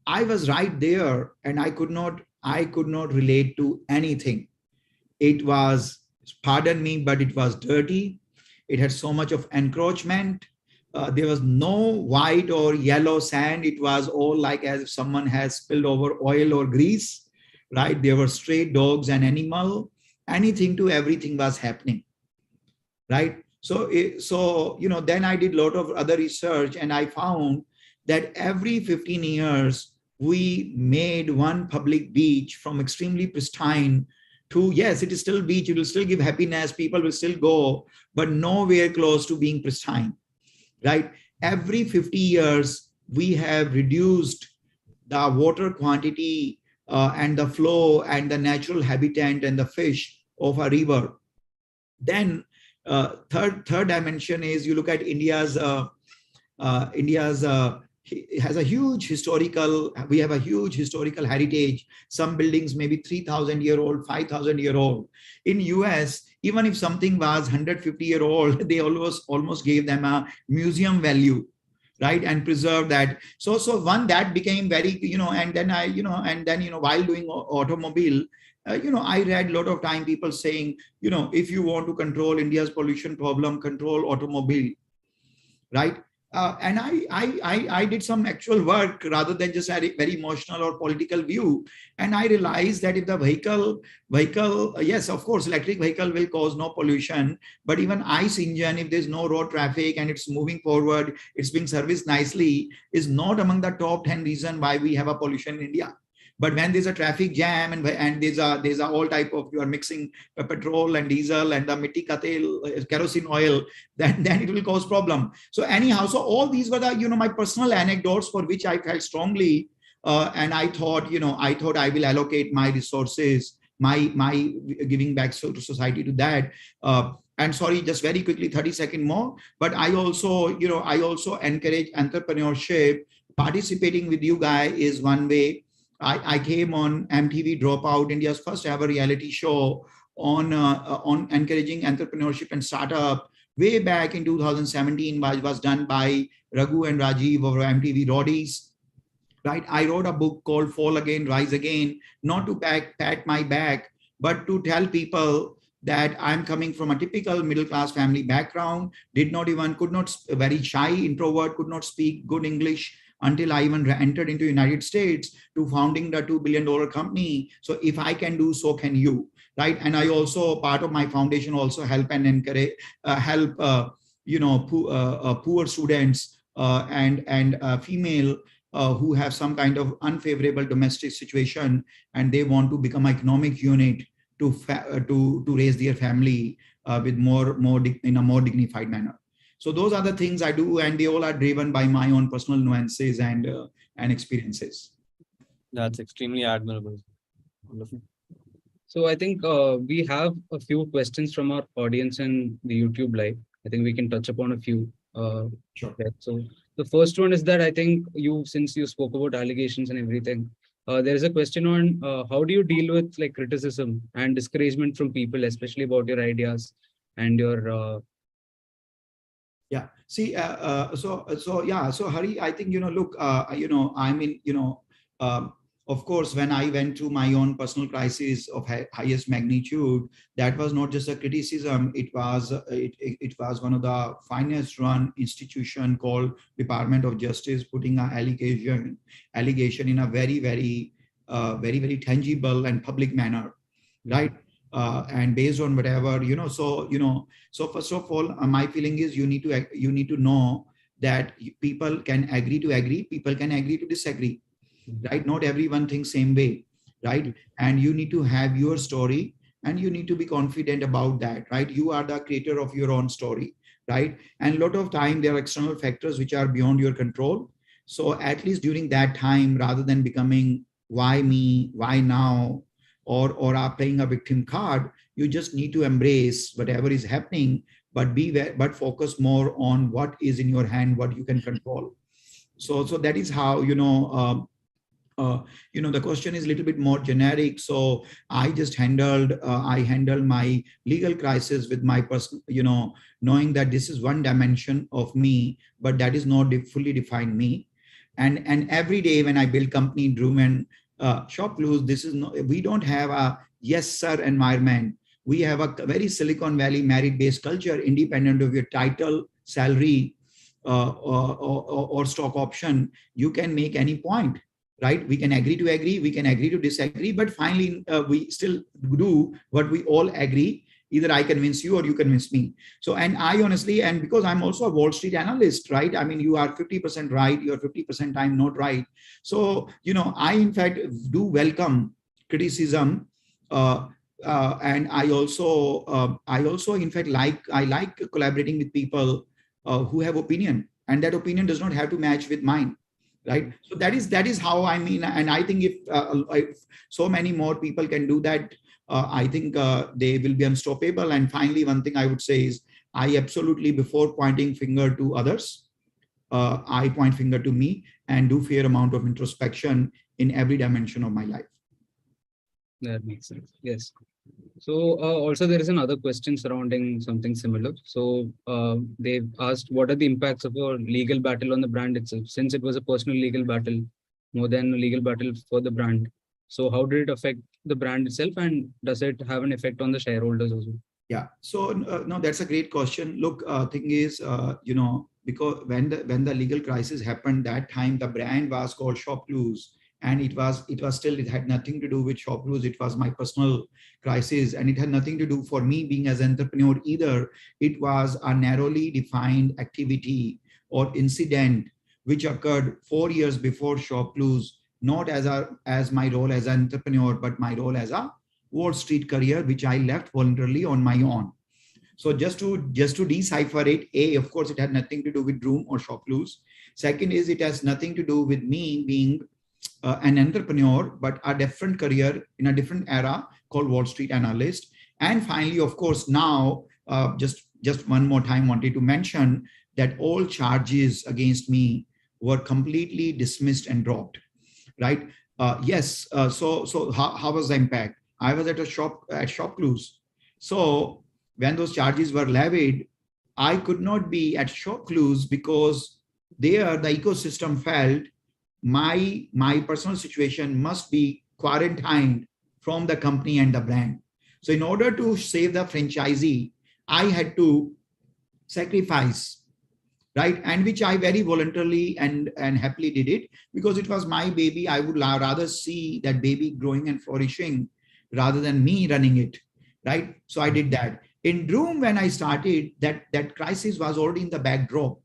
I was right there, and I could not relate to anything. It was, pardon me, but it was dirty. It had so much of encroachment. There was no white or yellow sand. It was all like as if someone has spilled over oil or grease, right? There were stray dogs and animal. Anything to everything was happening, right? So then I did a lot of other research, and I found that every 15 years, we made one public beach from extremely pristine to, yes, it is still beach, it will still give happiness, people will still go, but nowhere close to being pristine, right? Every 50 years, we have reduced the water quantity and the flow and the natural habitat and the fish of a river. Then third dimension is, you look at India's has a huge historical, we have a huge historical heritage. Some buildings may be 3,000 year old, 5,000 year old. In US, even if something was 150 year old, they almost gave them a museum value, right? And preserve that. So one that became very, and then while doing automobile, I read a lot of time people saying, if you want to control India's pollution problem, control automobile, right? And I did some actual work rather than just a very emotional or political view. And I realized that if the vehicle, yes, of course, electric vehicle will cause no pollution, but even ICE engine, if there's no road traffic and it's moving forward, it's being serviced nicely, is not among the top 10 reasons why we have a pollution in India. But when there's a traffic jam and there's a all type of, you are mixing petrol and diesel and the mitti ka tel, kerosene oil, then it will cause problem. So anyhow, so all these were the, my personal anecdotes for which I felt strongly. And I thought, I will allocate my resources, my giving back to society to that. And sorry, just very quickly, 30-second more. But I also encourage entrepreneurship. Participating with you guys is one way. I came on MTV Dropout, India's first ever reality show on encouraging entrepreneurship and startup way back in 2017, was done by Raghu and Rajiv of MTV Roadies. Right? I wrote a book called Fall Again, Rise Again, not to pat my back, but to tell people that I'm coming from a typical middle-class family background, could not, very shy, introvert, could not speak good English, until I even entered into United States, to founding the $2 billion company. So if I can do, so can you, right? And I also, part of my foundation also help and encourage, poor students and female who have some kind of unfavorable domestic situation, and they want to become an economic unit to raise their family with in a more dignified manner. So those are the things I do, and they all are driven by my own personal nuances and experiences. That's extremely admirable. Wonderful. So I think we have a few questions from our audience in the YouTube live. I think we can touch upon a few. Sure. So the first one is that I think since you spoke about allegations and everything, there is a question on how do you deal with like criticism and discouragement from people, especially about your ideas and your Yeah. See, so Hari, I think, look, I mean, of course, when I went through my own personal crisis of highest magnitude, that was not just a criticism. It was one of the finest run institution called Department of Justice putting an allegation in a very, very tangible and public manner, right? And based on whatever, so first of all, my feeling is you need to know that people can agree to agree, people can agree to disagree, right? Not everyone thinks same way, right? And you need to have your story, and you need to be confident about that, right? You are the creator of your own story, right? And a lot of time there are external factors which are beyond your control. So at least during that time, rather than becoming why me, why now, or are playing a victim card, you just need to embrace whatever is happening, but but focus more on what is in your hand, what you can control. So that is how, the question is a little bit more generic. So I handled my legal crisis with my person, knowing that this is one dimension of me, but that is not fully defined me. And every day when I build company Droom and ShopClues, this is no, we don't have a yes sir environment. We have a very Silicon Valley merit-based culture, independent of your title, salary, or stock option. You can make any point, right? We can agree to agree, we can agree to disagree, but finally we still do what we all agree. Either I convince you or you convince me. So, and I honestly, and because I'm also a Wall Street analyst, right? I mean, you are 50% right, you're 50% time not right. So, I in fact do welcome criticism. And I also in fact I like collaborating with people who have opinion, and that opinion does not have to match with mine, right? So that is how I mean. And I think if so many more people can do that, I think they will be unstoppable. And finally, one thing I would say is, I absolutely, before pointing finger to others, I point finger to me and do fair amount of introspection in every dimension of my life. That makes sense. Yes. So also there is another question surrounding something similar. So they've asked, what are the impacts of a legal battle on the brand itself, since it was a personal legal battle more than a legal battle for the brand? So how did it affect the brand itself, and does it have an effect on the shareholders also? Yeah. So no, that's a great question. Look, thing is, because when the legal crisis happened, that time the brand was called ShopClues, and it had nothing to do with ShopClues. It was my personal crisis, and it had nothing to do for me being as an entrepreneur either. It was a narrowly defined activity or incident which occurred 4 years before ShopClues, not as my role as an entrepreneur, but my role as a Wall Street career, which I left voluntarily on my own. So just to decipher it, of course, it had nothing to do with Droom or ShopClues. Second is, it has nothing to do with me being an entrepreneur, but a different career in a different era called Wall Street analyst. And finally, of course, now just one more time wanted to mention that all charges against me were completely dismissed and dropped. Right? Yes. So how was the impact? I was at ShopClues. So when those charges were levied, I could not be at ShopClues because there the ecosystem felt my personal situation must be quarantined from the company and the brand. So in order to save the franchisee, I had to sacrifice, right? And which I very voluntarily and happily did it, because it was my baby. I would rather see that baby growing and flourishing rather than me running it, right? So I did that. In Droom, when I started, that crisis was already in the backdrop.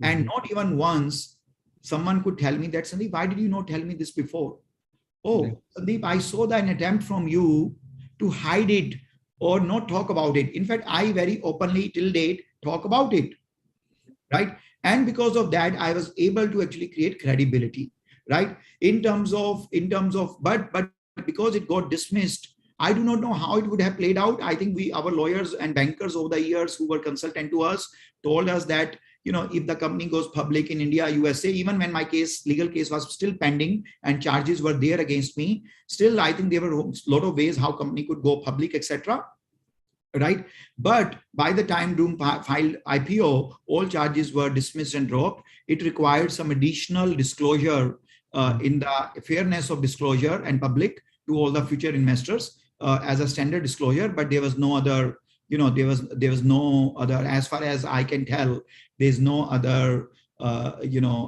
And not even once someone could tell me that, Sandeep, why did you not tell me this before? Oh, Sandeep, I saw that an attempt from you to hide it or not talk about it. In fact, I very openly till date talk about it, right? And because of that, I was able to actually create credibility, right? In terms of, but because it got dismissed, I do not know how it would have played out. I think our lawyers and bankers over the years who were consultant to us told us that, if the company goes public in India, USA, even when my legal case was still pending and charges were there against me, still, I think there were a lot of ways how company could go public, etc. Right? But by the time Droom filed IPO, all charges were dismissed and dropped. It required some additional disclosure in the fairness of disclosure and public to all the future investors as a standard disclosure, but there was no other, there was no other, as far as I can tell, there's no other,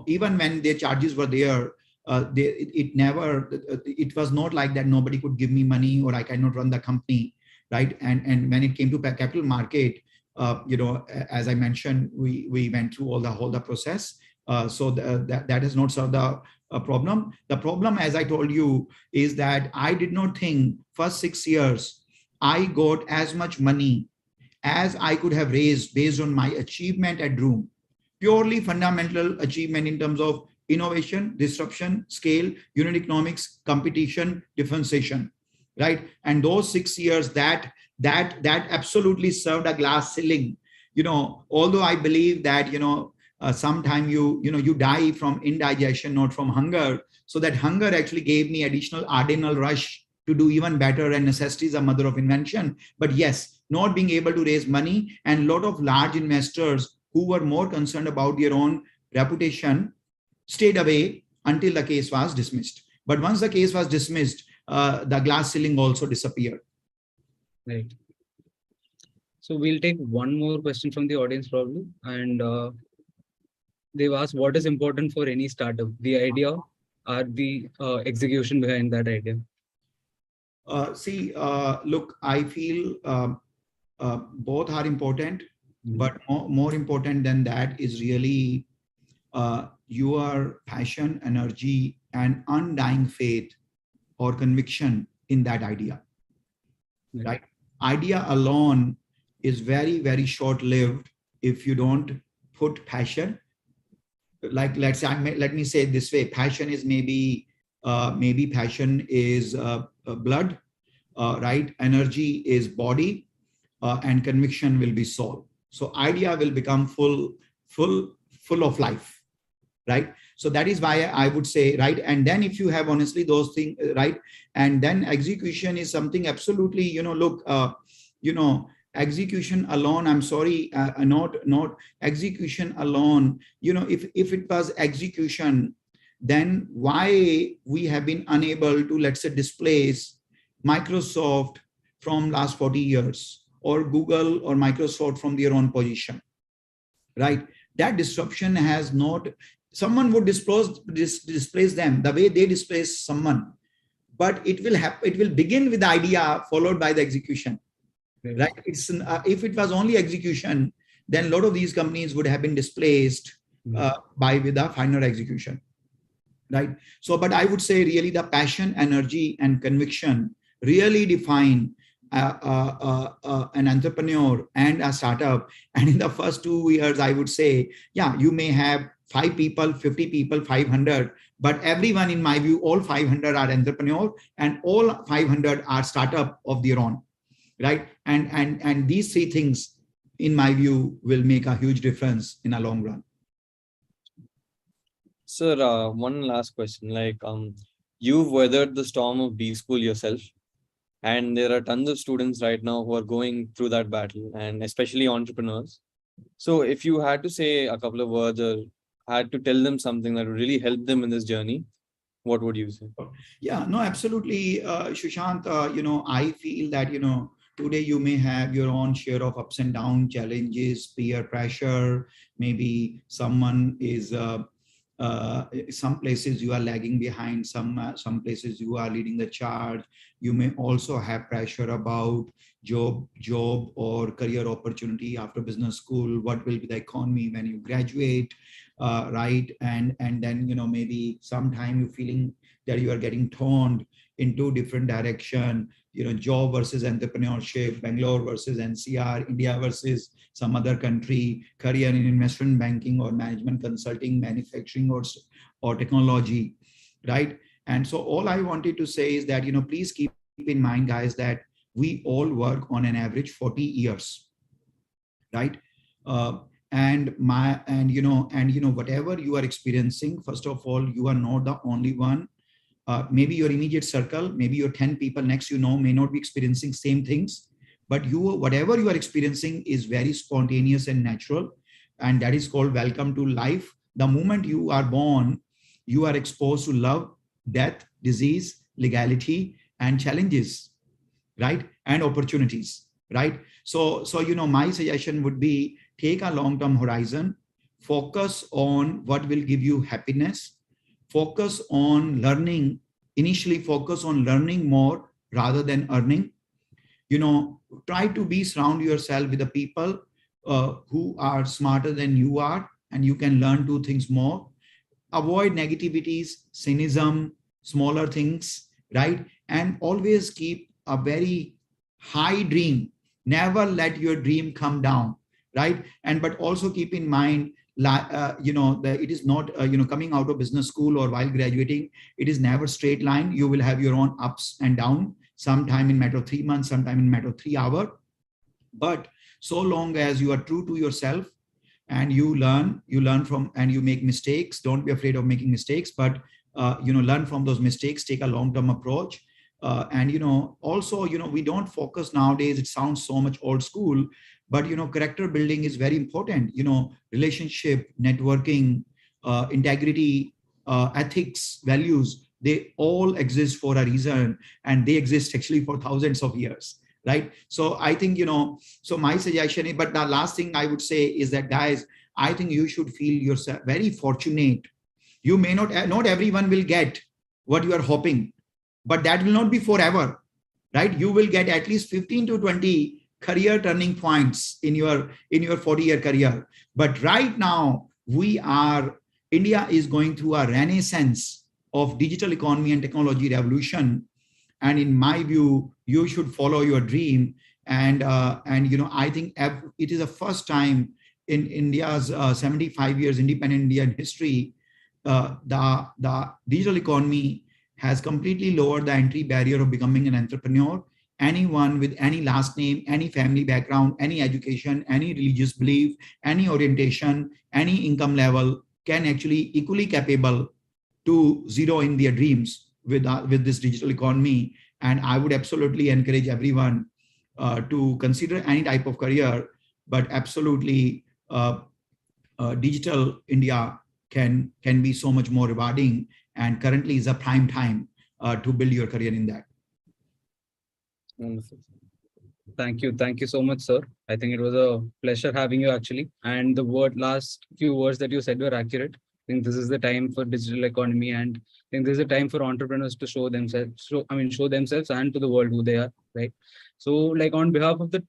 even when their charges were there, it was not like that nobody could give me money or I cannot run the company, right? And when it came to capital market, as I mentioned, we went through all the process. So that is not solved the problem. The problem, as I told you, is that I did not think first 6 years I got as much money as I could have raised based on my achievement at Droom. Purely fundamental achievement in terms of innovation, disruption, scale, unit economics, competition, differentiation, right? And those 6 years that absolutely served a glass ceiling. Although I believe that sometime you die from indigestion, not from hunger. So that hunger actually gave me additional adrenal rush to do even better, and necessity is a mother of invention. But yes, not being able to raise money, and a lot of large investors who were more concerned about their own reputation stayed away until the case was dismissed. But once the case was dismissed, the glass ceiling also disappeared. Right. So we'll take one more question from the audience probably. And they've asked, what is important for any startup? The idea or the execution behind that idea? Look, I feel both are important, but more important than that is really your passion, energy, and undying faith or conviction in that idea, right? Idea alone is very, very short-lived if you don't put passion. Like, let me say it this way: passion is maybe passion is blood, right? Energy is body, and conviction will be soul. So idea will become full of life, right? So that is why I would say, right? And then if you have honestly those things, right? And then execution is something absolutely, look, execution alone, I'm sorry, not execution alone. If it was execution, then why we have been unable to, let's say, displace Microsoft from last 40 years, or Google or Microsoft from their own position, right? That disruption has not, someone would displace them the way they displace someone, but it will begin with the idea followed by the execution, right? If it was only execution, then a lot of these companies would have been displaced with the final execution, right? So, but I would say really the passion, energy, and conviction really define an entrepreneur and a startup. And in the first 2 years, I would say, yeah, you may have 5 people, 50 people, 500, but everyone, in my view, all 500 are entrepreneur, and all 500 are startup of their own, right? And these 3 things, in my view, will make a huge difference in a long run. Sir, one last question. You've weathered the storm of B school yourself, and there are tons of students right now who are going through that battle, and especially entrepreneurs. So if you had to say a couple of words or had to tell them something that would really help them in this journey, what would you say? Yeah, no, absolutely, Sushant. I feel that, today you may have your own share of ups and downs, challenges, peer pressure. Maybe someone is, some places you are lagging behind, some places you are leading the charge. You may also have pressure about job or career opportunity after business school. What will be the economy when you graduate, right? And then, maybe sometime you're feeling that you are getting torn into different direction, job versus entrepreneurship, Bangalore versus NCR, India versus some other country, career in investment banking or management consulting, manufacturing or technology, right? And so all I wanted to say is that, please keep in mind, guys, that we all work on an average 40 years, right? And whatever you are experiencing, first of all, you are not the only one. Maybe your immediate circle, maybe your 10 people next may not be experiencing same things, but whatever you are experiencing is very spontaneous and natural, and that is called welcome to life. The moment you are born, you are exposed to love, death, disease, legality, and challenges, right? And opportunities, right? So my suggestion would be, take a long-term horizon, focus on what will give you happiness, focus on learning, initially focus on learning more rather than earning. Try to surround yourself with the people who are smarter than you are, and you can learn 2 things more. Avoid negativities, cynicism, smaller things, right? And always keep a very high dream. Never let your dream come down, right? And but also keep in mind, that it is not, coming out of business school or while graduating, it is never straight line. You will have your own ups and down, sometime in matter of 3 months, sometime in matter of 3 hours. But so long as you are true to yourself, and you learn from, and you make mistakes, don't be afraid of making mistakes, but learn from those mistakes, take a long-term approach. And also, we don't focus nowadays, it sounds so much old school, but character building is very important. Relationship, networking, integrity, ethics, values, they all exist for a reason, and they exist actually for thousands of years, right? So I think, so my suggestion is, but the last thing I would say is that, guys, I think you should feel yourself very fortunate. You may not everyone will get what you are hoping, but that will not be forever, right? You will get at least 15 to 20 career turning points in your 40-year career. But right now, India is going through a renaissance of digital economy and technology revolution. And in my view, you should follow your dream. And I think it is the first time in India's 75 years independent Indian history, the digital economy has completely lowered the entry barrier of becoming an entrepreneur. Anyone with any last name, any family background, any education, any religious belief, any orientation, any income level can actually equally capable to zero in their dreams with this digital economy. And I would absolutely encourage everyone to consider any type of career, but absolutely digital India can be so much more rewarding, and currently is a prime time to build your career in that. Wonderful. Thank you so much, sir. I think it was a pleasure having you actually. And the last few words that you said were accurate. I think this is the time for digital economy, and I think this is a time for entrepreneurs to show themselves. Show themselves and to the world who they are, right? So, like, on behalf of the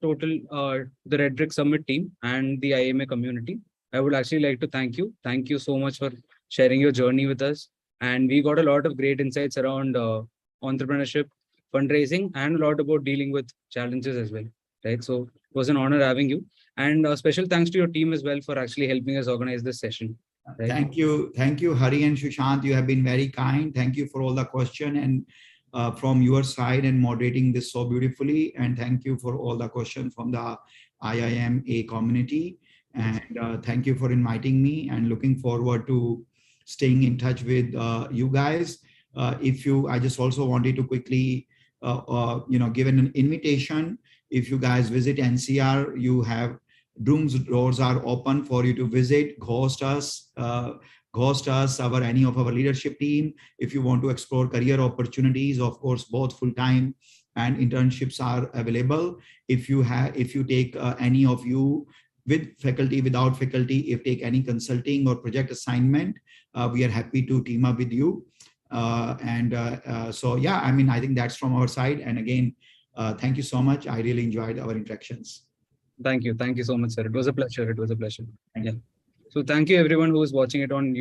the Red Brick Summit team and the IIMA community, I would actually like to thank you. Thank you so much for sharing your journey with us. And we got a lot of great insights around entrepreneurship, fundraising, and a lot about dealing with challenges as well, right? So it was an honor having you. And a special thanks to your team as well for actually helping us organize this session. Right? Thank you, Hari and Sushant. You have been very kind. Thank you for all the question and from your side and moderating this so beautifully. And thank you for all the questions from the IIMA community. And thank you for inviting me, and looking forward to staying in touch with you guys. I just also wanted to quickly, give an invitation. If you guys visit NCR, you have Droom's doors are open for you to visit, host us, or any of our leadership team. If you want to explore career opportunities, of course, both full-time and internships are available. If you take any of you with faculty, without faculty, if take any consulting or project assignment, we are happy to team up with you. So yeah, I think that's from our side. And again, thank you so much. I really enjoyed our interactions. Thank you so much, sir. It was a pleasure. Yeah. So thank you everyone who is watching it on YouTube.